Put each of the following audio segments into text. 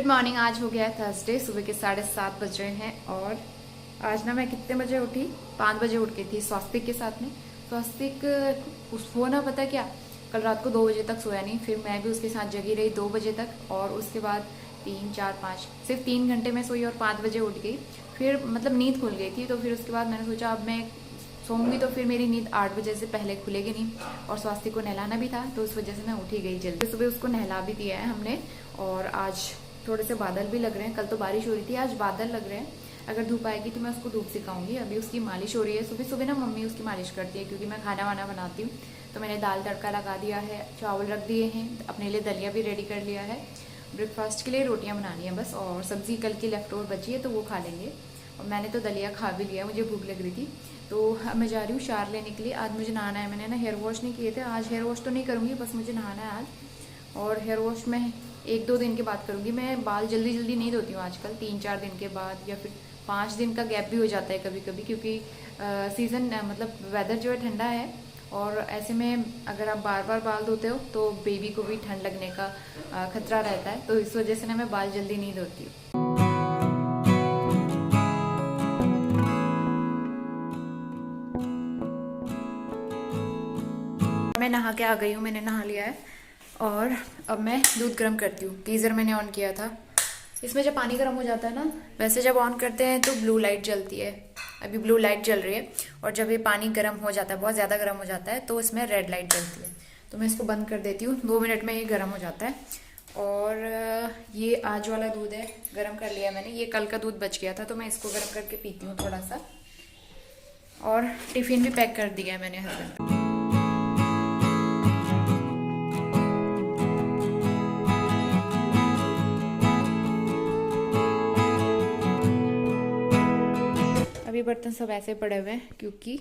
Good morning. आज हो गया है थर्सडे, सुबह के 7:30 बज रहे हैं। और आज ना मैं कितने बजे उठी? 5 बजे उठ गई थी स्वास्तिक के साथ में। स्वास्तिक उसको ना पता क्या, कल रात को 2 बजे तक सोया नहीं, फिर मैं भी उसके साथ जगी रही 2 बजे तक। और उसके बाद 3 4 5 सिर्फ 3 घंटे में सोई और 5 बजे उठ गई। फिर मतलब नींद खुल गई थी, तो फिर उसके बाद मैंने सोचा अब मैं सोऊंगी तो फिर मेरी नींद 8 बजे से पहले खुलेगी नहीं। और स्वास्तिक को नहलाना भी था, तो उस वजह से मैं उठी गई जल्दी। सुबह उसको नहला भी दिया है हमने। और आज थोड़े से बादल भी लग रहे हैं, कल तो बारिश हो रही थी, आज बादल लग रहे हैं। अगर धूप आएगी तो मैं उसको धूप सिखाऊंगी। अभी उसकी मालिश हो रही है, सुबह सुबह ना मम्मी उसकी मालिश करती है, क्योंकि मैं खाना वाना बनाती हूँ। तो मैंने दाल तड़का लगा दिया है, चावल रख दिए हैं, अपने लिए दलिया भी रेडी कर लिया है। ब्रेकफास्ट के लिए रोटियाँ बनानी है बस, और सब्जी कल की लेफ्ट ओवर बची है तो वो खा लेंगे। और मैंने तो दलिया खा भी लिया, मुझे भूख लग रही थी। तो अब मैं जा रही हूँ शार लेने के लिए। आज मुझे नहाना है, मैंने ना हेयर वॉश नहीं किए थे। आज हेयर वॉश तो नहीं करूँगी, बस मुझे नहाना है आज। और हेयर वॉश मैं 1-2 दिन के बाद करूँगी। मैं बाल जल्दी जल्दी नहीं धोती हूँ आजकल, 3-4 दिन के बाद, या फिर 5 दिन का गैप भी हो जाता है कभी कभी, क्योंकि सीज़न मतलब वेदर जो है ठंडा है। और ऐसे में अगर आप बार बार बाल धोते हो तो बेबी को भी ठंड लगने का खतरा रहता है। तो इस वजह से ना मैं बाल जल्दी नहीं धोती हूँ। मैं नहा के आ गई हूँ, मैंने नहा लिया है। और अब मैं दूध गर्म करती हूँ। गीज़र मैंने ऑन किया था। इसमें जब पानी गर्म हो जाता है ना, वैसे जब ऑन करते हैं तो ब्लू लाइट जलती है। अभी ब्लू लाइट जल रही है। और जब ये पानी गर्म हो जाता है, बहुत ज़्यादा गर्म हो जाता है, तो इसमें रेड लाइट जलती है। तो मैं इसको बंद कर देती हूँ, 2 मिनट में ये गर्म हो जाता है। और ये आज वाला दूध है, गर्म कर लिया मैंने। ये कल का दूध बच गया था, तो मैं इसको गर्म करके पीती हूँ थोड़ा सा। और टिफ़िन भी पैक कर दिया है मैंने हस्बैंड। अभी बर्तन सब ऐसे पड़े हुए हैं, क्योंकि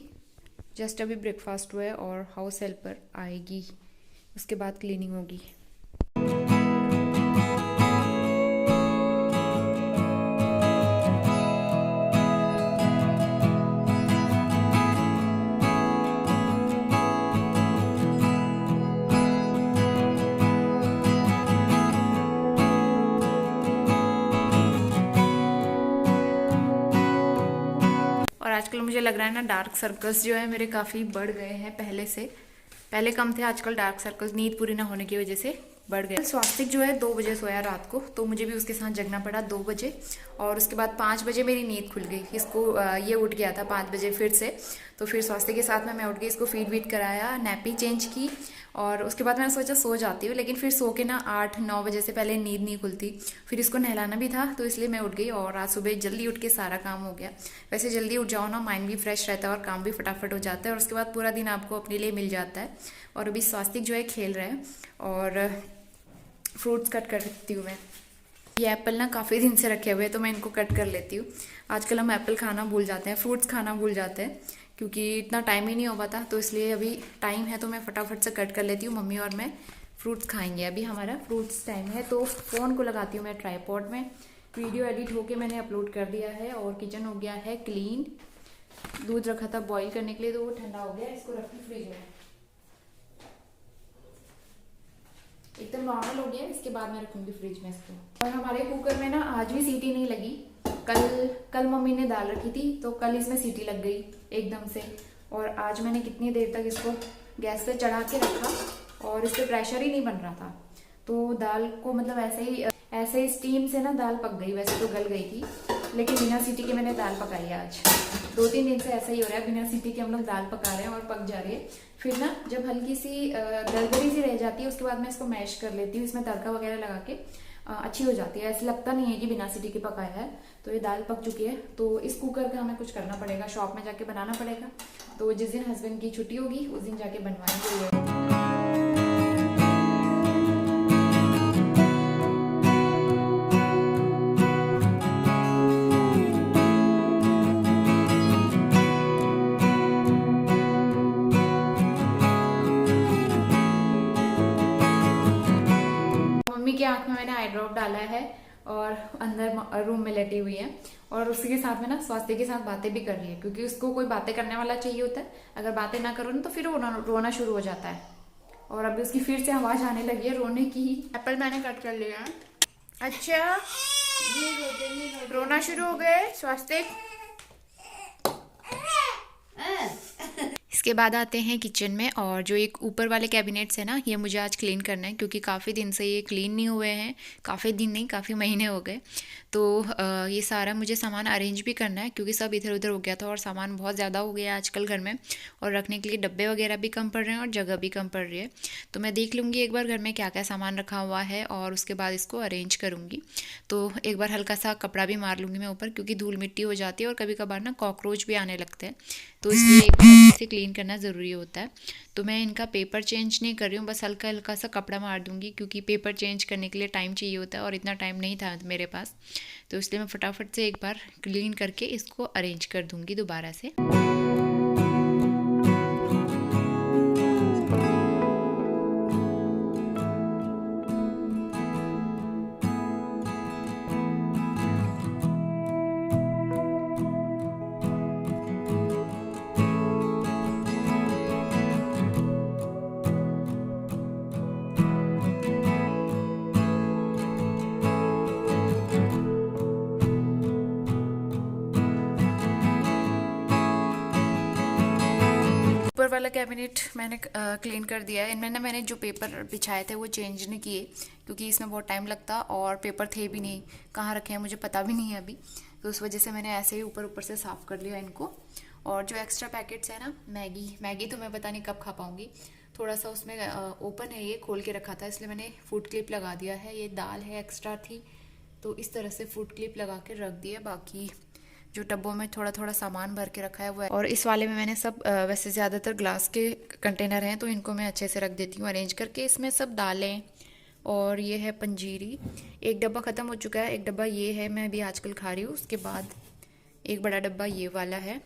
जस्ट अभी ब्रेकफास्ट हुआ है और हाउस हेल्पर आएगी, उसके बाद क्लीनिंग होगी। और आजकल मुझे लग रहा है ना, डार्क सर्कल्स जो है मेरे काफ़ी बढ़ गए हैं पहले से। पहले कम थे, आजकल डार्क सर्कल्स नींद पूरी ना होने की वजह से बढ़ गए। स्वास्तिक जो है 2 बजे सोया रात को, तो मुझे भी उसके साथ जगना पड़ा 2 बजे। और उसके बाद 5 बजे मेरी नींद खुल गई। इसको ये उठ गया था 5 बजे फिर से। तो फिर स्वास्तिक के साथ में मैं उठ गई, इसको फीड वीड कराया, नैपी चेंज की। और उसके बाद मैंने सोचा सो जाती हूँ, लेकिन फिर सो के ना 8-9 बजे से पहले नींद नहीं खुलती। फिर इसको नहलाना भी था, तो इसलिए मैं उठ गई। और आज सुबह जल्दी उठ के सारा काम हो गया। वैसे जल्दी उठ जाओ ना, माइंड भी फ्रेश रहता है और काम भी फटाफट हो जाता है। और उसके बाद पूरा दिन आपको अपने लिए मिल जाता है। और अभी स्वास्तिक जो है खेल रहे हैं, और फ्रूट्स कट कर लेती हूँ मैं। ये एप्पल ना काफ़ी दिन से रखे हुए हैं, तो मैं इनको कट कर लेती हूँ। आजकल हम एप्पल खाना भूल जाते हैं, फ्रूट्स खाना भूल जाते हैं, क्योंकि इतना टाइम ही नहीं हो पाता। तो इसलिए अभी टाइम है तो मैं फटाफट से कट कर लेती हूँ। मम्मी और मैं फ्रूट्स खाएंगे। अभी हमारा फ्रूट्स टाइम है। तो फ़ोन को लगाती हूँ मैं ट्राईपॉड में। वीडियो एडिट होके मैंने अपलोड कर दिया है। और किचन हो गया है क्लीन। दूध रखा था बॉईल करने के लिए, तो वो ठंडा हो गया। इसको रखी फ्रिज में, एकदम नॉर्मल हो गया। इसके बाद मैं रखूंगी फ्रिज में इसको। और हमारे कुकर में ना आज भी सीटी नहीं लगी। कल मम्मी ने दाल रखी थी, तो कल इसमें सीटी लग गई एकदम से। और आज मैंने कितनी देर तक इसको गैस पे चढ़ा के रखा, और इस पर प्रेशर ही नहीं बन रहा था। तो दाल को मतलब ऐसे ही स्टीम से ना दाल पक गई। वैसे तो गल गई थी, लेकिन बिना सीटी के मैंने दाल पकाई आज। 2-3 दिन से ऐसा ही हो रहा है, बिना सीटी के हम लोग दाल पका रहे हैं और पक जा रही है। फिर ना जब हल्की सी दरदरी सी रह जाती है, उसके बाद मैं इसको मैश कर लेती हूँ। इसमें तड़का वगैरह लगा के अच्छी हो जाती है। ऐसा लगता नहीं है कि बिना सीटी के पकाया है। तो ये दाल पक चुकी है। तो इस कुकर का हमें कुछ करना पड़ेगा, शॉप में जाके बनाना पड़ेगा। तो जिस दिन हस्बैंड की छुट्टी होगी उस दिन जाके बनवाएंगे। मम्मी की आंख में मैंने आई ड्रॉप डाला है, और अंदर रूम में लेटी हुई है। और उसी के साथ में ना स्वास्थ्य के साथ बातें भी कर रही है, क्योंकि उसको कोई बातें करने वाला चाहिए होता है। अगर बातें ना करो ना, तो फिर रोना शुरू हो जाता है। और अभी उसकी फिर से आवाज आने लगी है रोने की। एप्पल मैंने कट कर लिया है, अच्छा, रोना शुरू हो गए स्वास्तिक। इसके बाद आते हैं किचन में, और जो एक ऊपर वाले कैबिनेट्स है ना, ये मुझे आज क्लीन करना है क्योंकि काफ़ी दिन से ये क्लीन नहीं हुए हैं। काफ़ी दिन नहीं, काफ़ी महीने हो गए। तो ये सारा मुझे सामान अरेंज भी करना है क्योंकि सब इधर उधर हो गया था और सामान बहुत ज़्यादा हो गया है आजकल घर में, और रखने के लिए डब्बे वगैरह भी कम पड़ रहे हैं और जगह भी कम पड़ रही है। तो मैं देख लूँगी एक बार घर में क्या क्या सामान रखा हुआ है और उसके बाद इसको अरेंज करूँगी। तो एक बार हल्का सा कपड़ा भी मार लूँगी मैं ऊपर, क्योंकि धूल मिट्टी हो जाती है और कभी कभार ना कॉकरोच भी आने लगते हैं, तो इसलिए एक बार अच्छे से क्लीन करना ज़रूरी होता है। तो मैं इनका पेपर चेंज नहीं कर रही हूँ, बस हल्का हल्का सा कपड़ा मार दूँगी क्योंकि पेपर चेंज करने के लिए टाइम चाहिए होता है और इतना टाइम नहीं था मेरे पास। तो इसलिए मैं फटाफट से एक बार क्लीन करके इसको अरेंज कर दूँगी दोबारा से। ऊपर वाला कैबिनेट मैंने क्लीन कर दिया है। इनमें ना मैंने जो पेपर बिछाए थे वो चेंज नहीं किए क्योंकि इसमें बहुत टाइम लगता, और पेपर थे भी नहीं, कहाँ रखे हैं मुझे पता भी नहीं है अभी। तो उस वजह से मैंने ऐसे ही ऊपर ऊपर से साफ़ कर लिया इनको। और जो एक्स्ट्रा पैकेट्स है ना, मैगी मैगी तो मैं पता नहीं कब खा पाऊँगी। थोड़ा सा उसमें ओपन है, ये खोल के रखा था इसलिए मैंने फूड क्लिप लगा दिया है। ये दाल है एक्स्ट्रा थी तो इस तरह से फूड क्लिप लगा के रख दिया। बाकी जो टब्बों में थोड़ा थोड़ा सामान भर के रखा है वो है। और इस वाले में मैंने सब वैसे ज़्यादातर ग्लास के कंटेनर हैं तो इनको मैं अच्छे से रख देती हूँ अरेंज करके। इसमें सब दालें, और ये है पंजीरी। एक डब्बा ख़त्म हो चुका है, एक डब्बा ये है मैं अभी आजकल खा रही हूँ। उसके बाद एक बड़ा डब्बा ये वाला है।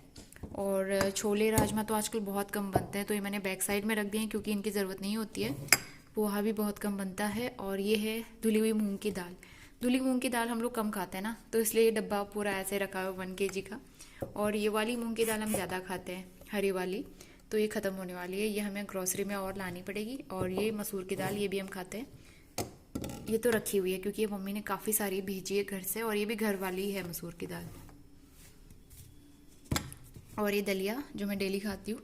और छोले राजमा तो आजकल बहुत कम बनते हैं तो ये मैंने बैक साइड में रख दिए हैं क्योंकि इनकी ज़रूरत नहीं होती है। पोहा भी बहुत कम बनता है। और ये है धुली हुई मूंग की दाल। धुली मूंग की दाल हम लोग कम खाते हैं ना, तो इसलिए ये डब्बा पूरा ऐसे रखा है 1 kg का। और ये वाली मूंग की दाल हम ज़्यादा खाते हैं, हरी वाली, तो ये ख़त्म होने वाली है, ये हमें ग्रोसरी में और लानी पड़ेगी। और ये मसूर की दाल, ये भी हम खाते हैं। ये तो रखी हुई है क्योंकि ये मम्मी ने काफ़ी सारी भेजी है घर से, और ये भी घर वाली ही है मसूर की दाल। और ये दलिया जो मैं डेली खाती हूँ,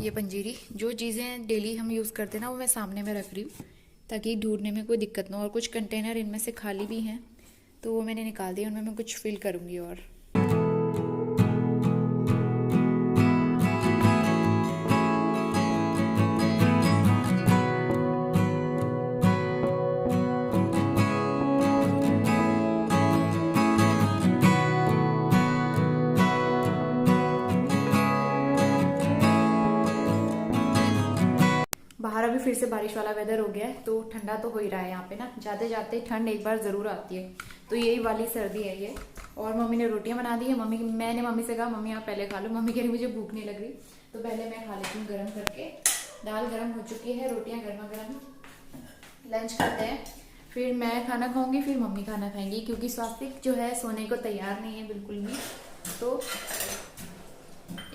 ये पंजीरी। जो चीज़ें डेली हम यूज़ करते हैं ना वो मैं सामने में रख रही हूँ ताकि ढूंढने में कोई दिक्कत ना हो। और कुछ कंटेनर इनमें से खाली भी हैं तो वो मैंने निकाल दिया, उनमें मैं कुछ फिल करूँगी। और बाहर अभी फिर से बारिश वाला वेदर हो गया है तो ठंडा तो हो ही रहा है यहाँ पे ना। जाते जाते ठंड एक बार ज़रूर आती है, तो यही वाली सर्दी है ये। और मम्मी ने रोटियां बना दी है। मैंने मम्मी से कहा मम्मी आप पहले खा लो। मम्मी कह रही मुझे भूख नहीं लग रही, तो पहले मैं खा लेती हूँ गर्म करके। दाल गर्म हो चुकी है, रोटियाँ गर्मा गर्म। लंच करते हैं, फिर मैं खाना खाऊंगी, फिर मम्मी खाना खाएंगी क्योंकि स्वास्तिक जो है सोने को तैयार नहीं है बिल्कुल भी, तो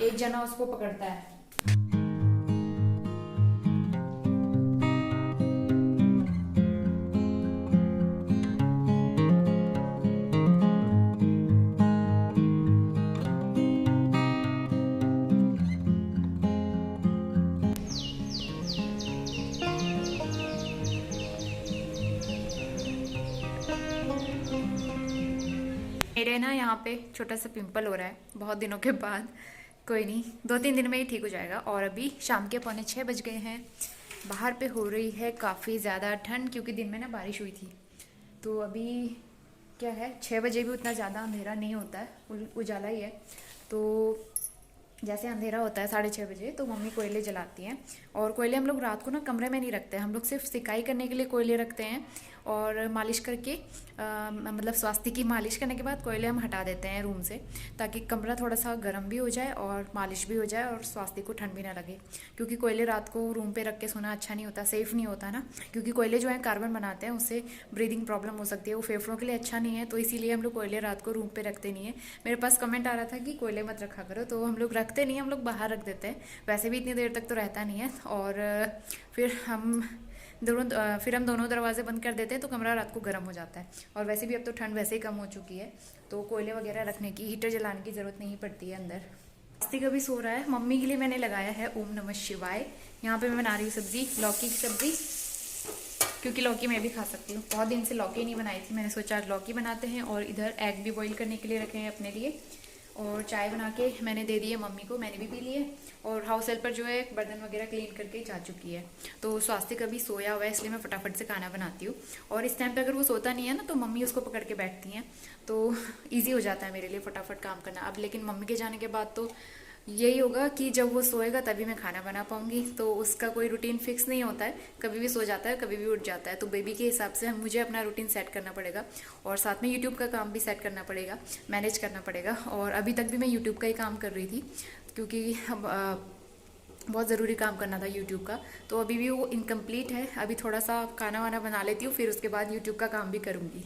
एक जना उसको पकड़ता है। मेरे ना यहाँ पे छोटा सा पिंपल हो रहा है बहुत दिनों के बाद। कोई नहीं, 2-3 दिन में ही ठीक हो जाएगा। और अभी शाम के 5:45 बज गए हैं। बाहर पे हो रही है काफ़ी ज़्यादा ठंड क्योंकि दिन में ना बारिश हुई थी। तो अभी क्या है, 6 बजे भी उतना ज़्यादा अंधेरा नहीं होता है, उजाला ही है। तो जैसे अंधेरा होता है 6:30 बजे तो मम्मी कोयले जलाती हैं। और कोयले हम लोग रात को ना कमरे में नहीं रखते हैं, हम लोग सिर्फ सिकाई करने के लिए कोयले रखते हैं। और मालिश करके मतलब स्वास्थ्य की मालिश करने के बाद कोयले हम हटा देते हैं रूम से, ताकि कमरा थोड़ा सा गर्म भी हो जाए और मालिश भी हो जाए और स्वास्थ्य को ठंड भी ना लगे। क्योंकि कोयले रात को रूम पे रख के सोना अच्छा नहीं होता, सेफ़ नहीं होता ना। क्योंकि कोयले जो है कार्बन बनाते हैं, उससे ब्रीदिंग प्रॉब्लम हो सकती है, वो फेफड़ों के लिए अच्छा नहीं है। तो इसीलिए हम लोग कोयले रात को रूम पे रखते नहीं है। मेरे पास कमेंट आ रहा था कि कोयले मत रखा करो, तो हम लोग रखते नहीं, हम लोग बाहर रख देते हैं। वैसे भी इतनी देर तक तो रहता नहीं है। और फिर हम फिर हम दोनों दरवाजे बंद कर देते हैं तो कमरा रात को गर्म हो जाता है। और वैसे भी अब तो ठंड वैसे ही कम हो चुकी है, तो कोयले वगैरह रखने की, हीटर जलाने की ज़रूरत नहीं पड़ती है अंदर। स्वास्तिक अभी सो रहा है। मम्मी के लिए मैंने लगाया है ओम नमः शिवाय। यहाँ पे मैं बना रही हूँ सब्जी, लौकी की सब्जी, क्योंकि लौकी मैं भी खा सकती हूँ। बहुत दिन से लौकी नहीं बनाई थी, मैंने सोचा आज लौकी बनाते हैं। और इधर एग भी बॉईल करने के लिए रखे हैं अपने लिए। और चाय बना के मैंने दे दी है मम्मी को, मैंने भी पी ली है। और हाउस हेल्पर जो है बर्तन वगैरह क्लीन करके जा चुकी है। तो स्वास्तिक अभी सोया हुआ है, इसलिए मैं फटाफट से खाना बनाती हूँ। और इस टाइम पे अगर वो सोता नहीं है ना, तो मम्मी उसको पकड़ के बैठती हैं, तो ईजी हो जाता है मेरे लिए फटाफट काम करना। अब लेकिन मम्मी के जाने के बाद तो यही होगा कि जब वो सोएगा तभी मैं खाना बना पाऊंगी। तो उसका कोई रूटीन फिक्स नहीं होता है, कभी भी सो जाता है, कभी भी उठ जाता है। तो बेबी के हिसाब से मुझे अपना रूटीन सेट करना पड़ेगा, और साथ में यूट्यूब का काम भी सेट करना पड़ेगा, मैनेज करना पड़ेगा। और अभी तक भी मैं यूट्यूब का ही काम कर रही थी, क्योंकि बहुत ज़रूरी काम करना था यूट्यूब का। तो अभी भी वो इनकम्प्लीट है, अभी थोड़ा सा खाना वाना बना लेती हूँ, फिर उसके बाद यूट्यूब का काम भी करूँगी।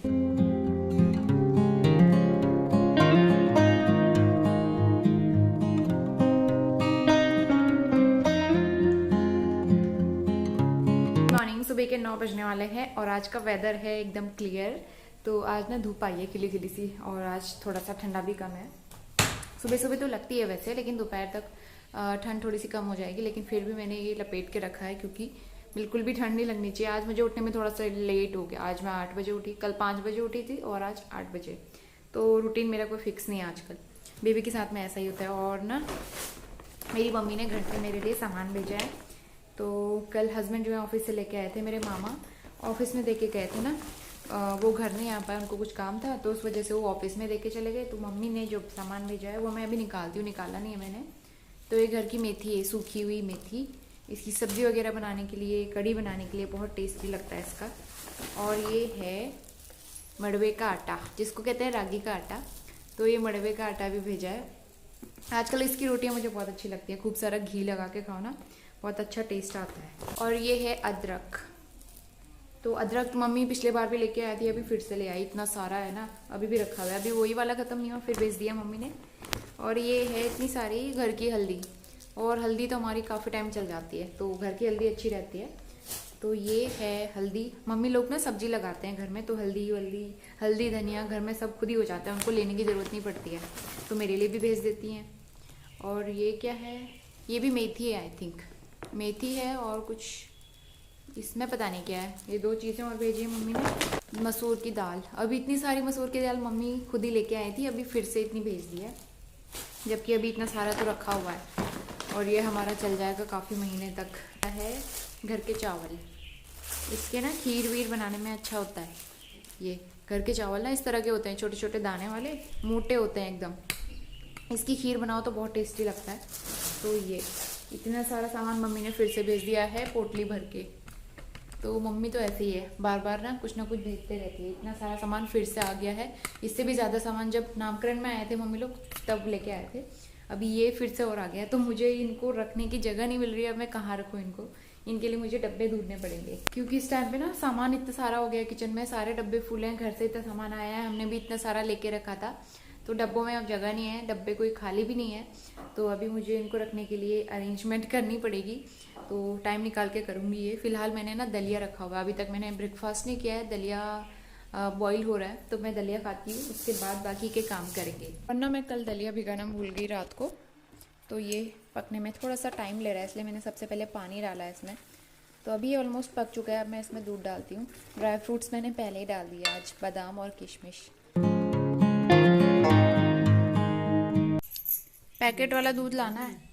मॉर्निंग, सुबह के 9 बजने वाले हैं और आज का वेदर है एकदम क्लियर। तो आज ना धूप आई है खिली खिली सी, और आज थोड़ा सा ठंडा भी कम है। सुबह सुबह तो लगती है वैसे, लेकिन दोपहर तक ठंड थोड़ी सी कम हो जाएगी। लेकिन फिर भी मैंने ये लपेट के रखा है, क्योंकि बिल्कुल भी ठंड नहीं लगनी चाहिए। आज मुझे उठने में थोड़ा सा लेट हो गया। आज मैं 8 बजे उठी, कल 5 बजे उठी थी और आज 8 बजे। तो रूटीन मेरा कोई फिक्स नहीं है आजकल। बेबी के साथ में ऐसा ही होता है। और ना मेरी मम्मी ने घर से मेरे लिए सामान भेजा है। तो कल हस्बैंड जो है ऑफिस से लेके आए थे, मेरे मामा ऑफिस में दे के गए थे ना, वो घर नहीं आ पाए, उनको कुछ काम था, तो उस वजह से वो ऑफिस में लेके चले गए। तो मम्मी ने जो सामान भेजा है वो मैं अभी निकालती हूँ, निकाला नहीं है मैंने। तो ये घर की मेथी है, सूखी हुई मेथी। इसकी सब्जी वगैरह बनाने के लिए, कढ़ी बनाने के लिए बहुत टेस्टी लगता है इसका। और ये है मड़वे का आटा, जिसको कहते हैं रागी का आटा। तो ये मड़वे का आटा भी भेजा है। आजकल इसकी रोटियां मुझे बहुत अच्छी लगती है, खूब सारा घी लगा के खाओ ना, बहुत अच्छा टेस्ट आता है। और ये है अदरक। तो अदरक मम्मी पिछले बार भी लेके आई थी, अभी फिर से ले आई। इतना सारा है ना, अभी भी रखा हुआ है। अभी वही वाला ख़त्म नहीं हुआ, फिर बेच दिया मम्मी ने। और ये है इतनी सारी घर की हल्दी। और हल्दी तो हमारी काफ़ी टाइम चल जाती है, तो घर की हल्दी अच्छी रहती है। तो ये है हल्दी। मम्मी लोग ना सब्जी लगाते हैं घर में, तो हल्दी धनिया घर में सब खुद ही हो जाता है, उनको लेने की ज़रूरत नहीं पड़ती है। तो मेरे लिए भी भेज देती हैं। और ये क्या है, ये भी मेथी है, आई थिंक मेथी है। और कुछ इसमें पता नहीं क्या है। ये 2 चीज़ें और भेजी है मम्मी ने। मसूर की दाल, अभी इतनी सारी मसूर की दाल मम्मी खुद ही लेके आई थी, अभी फिर से इतनी भेज दी है, जबकि अभी इतना सारा तो रखा हुआ है। और ये हमारा चल जाएगा काफ़ी महीने तक। है घर के चावल, इसके ना खीर वीर बनाने में अच्छा होता है। ये घर के चावल ना इस तरह के होते हैं, छोटे छोटे दाने वाले, मोटे होते हैं एकदम। इसकी खीर बनाओ तो बहुत टेस्टी लगता है। तो ये इतना सारा सामान मम्मी ने फिर से भेज दिया है, पोटली भर के। तो मम्मी तो ऐसे ही है, बार बार ना कुछ भेजते रहती है। इतना सारा सामान फिर से आ गया है। इससे भी ज़्यादा सामान जब नामकरण में आए थे मम्मी लोग, तब लेके आए थे। अभी ये फिर से और आ गया। तो मुझे इनको रखने की जगह नहीं मिल रही है, अब मैं कहाँ रखूँ इनको। इनके लिए मुझे डब्बे ढूंढने पड़ेंगे, क्योंकि इस टाइम पे ना सामान इतना सारा हो गया है किचन में, सारे डब्बे फुल हैं। घर से इतना सामान आया है, हमने भी इतना सारा लेके रखा था, तो डब्बों में अब जगह नहीं है, डब्बे कोई खाली भी नहीं है। तो अभी मुझे इनको रखने के लिए अरेंजमेंट करनी पड़ेगी, तो टाइम निकाल के करूँगी ये। फिलहाल मैंने ना दलिया रखा हुआ है, अभी तक मैंने ब्रेकफास्ट नहीं किया है। दलिया बॉईल हो रहा है, तो मैं दलिया खाती हूँ, उसके बाद बाकी के काम करेंगे। वरना मैं कल दलिया भिगाना भूल गई रात को, तो ये पकने में थोड़ा सा टाइम ले रहा है, इसलिए मैंने सबसे पहले पानी डाला है इसमें। तो अभी ये ऑलमोस्ट पक चुका है। अब मैं इसमें दूध डालती हूँ। ड्राई फ्रूट्स मैंने पहले ही डाल दिया आज, बादाम और किशमिश। पैकेट वाला दूध लाना है।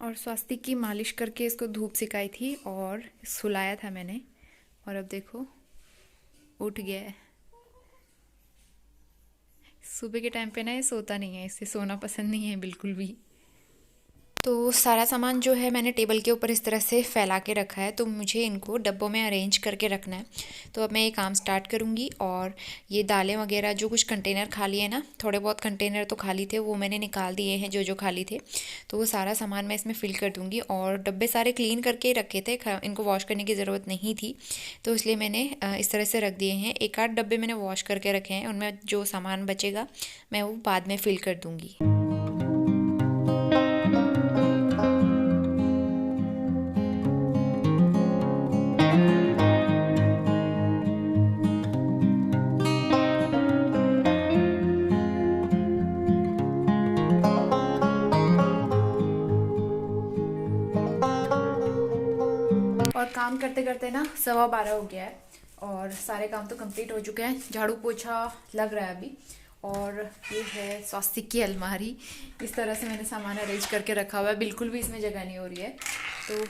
और स्वास्तिक की मालिश करके इसको धूप सिकाई थी और सुलाया था मैंने, और अब देखो उठ गया है। सुबह के टाइम पे ना ये सोता नहीं है, इसे सोना पसंद नहीं है बिल्कुल भी। तो सारा सामान जो है मैंने टेबल के ऊपर इस तरह से फैला के रखा है, तो मुझे इनको डब्बों में अरेंज करके रखना है। तो अब मैं ये काम स्टार्ट करूँगी। और ये दालें वगैरह जो कुछ कंटेनर खाली है ना, थोड़े बहुत कंटेनर तो खाली थे, वो मैंने निकाल दिए हैं जो जो खाली थे। तो वो सारा सामान मैं इसमें फ़िल कर दूँगी। और डब्बे सारे क्लीन करके रखे थे, इनको वॉश करने की ज़रूरत नहीं थी, तो इसलिए मैंने इस तरह से रख दिए हैं। 1-8 डब्बे मैंने वॉश करके रखे हैं, उनमें जो सामान बचेगा मैं वो बाद में फ़िल कर दूँगी। काम करते करते ना 12:15 हो गया है और सारे काम तो कंप्लीट हो चुके हैं। झाड़ू पोछा लग रहा है अभी। और ये है स्वास्तिक की अलमारी। इस तरह से मैंने सामान अरेंज करके रखा हुआ है, बिल्कुल भी इसमें जगह नहीं हो रही है। तो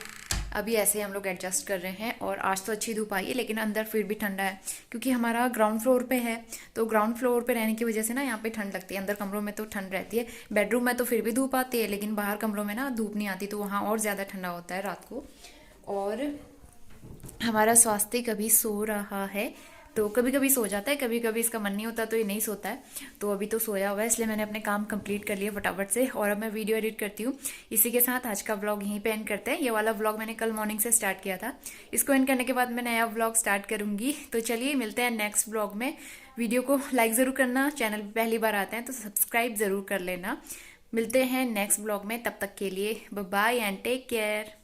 अभी ऐसे ही हम लोग एडजस्ट कर रहे हैं। और आज तो अच्छी धूप आई है, लेकिन अंदर फिर भी ठंडा है क्योंकि हमारा ग्राउंड फ्लोर पे है। तो ग्राउंड फ्लोर पे रहने की वजह से ना यहाँ पे ठंड लगती है। अंदर कमरों में तो ठंड रहती है, बेडरूम में तो फिर भी धूप आती है, लेकिन बाहर कमरों में ना धूप नहीं आती, तो वहाँ और ज़्यादा ठंडा होता है रात को। और हमारा स्वास्तिक अभी सो रहा है। तो कभी कभी सो जाता है, कभी कभी इसका मन नहीं होता तो ये नहीं सोता है। तो अभी तो सोया हुआ है, इसलिए मैंने अपने काम कंप्लीट कर लिए फटाफट से और अब मैं वीडियो एडिट करती हूँ। इसी के साथ आज का व्लॉग यहीं पे एंड करते हैं। ये वाला व्लॉग मैंने कल मॉर्निंग से स्टार्ट किया था, इसको एंड करने के बाद मैं नया व्लॉग स्टार्ट करूंगी। तो चलिए मिलते हैं नेक्स्ट व्लॉग में। वीडियो को लाइक ज़रूर करना, चैनल पर पहली बार आते हैं तो सब्सक्राइब ज़रूर कर लेना। मिलते हैं नेक्स्ट व्लॉग में, तब तक के लिए bye bye and take care.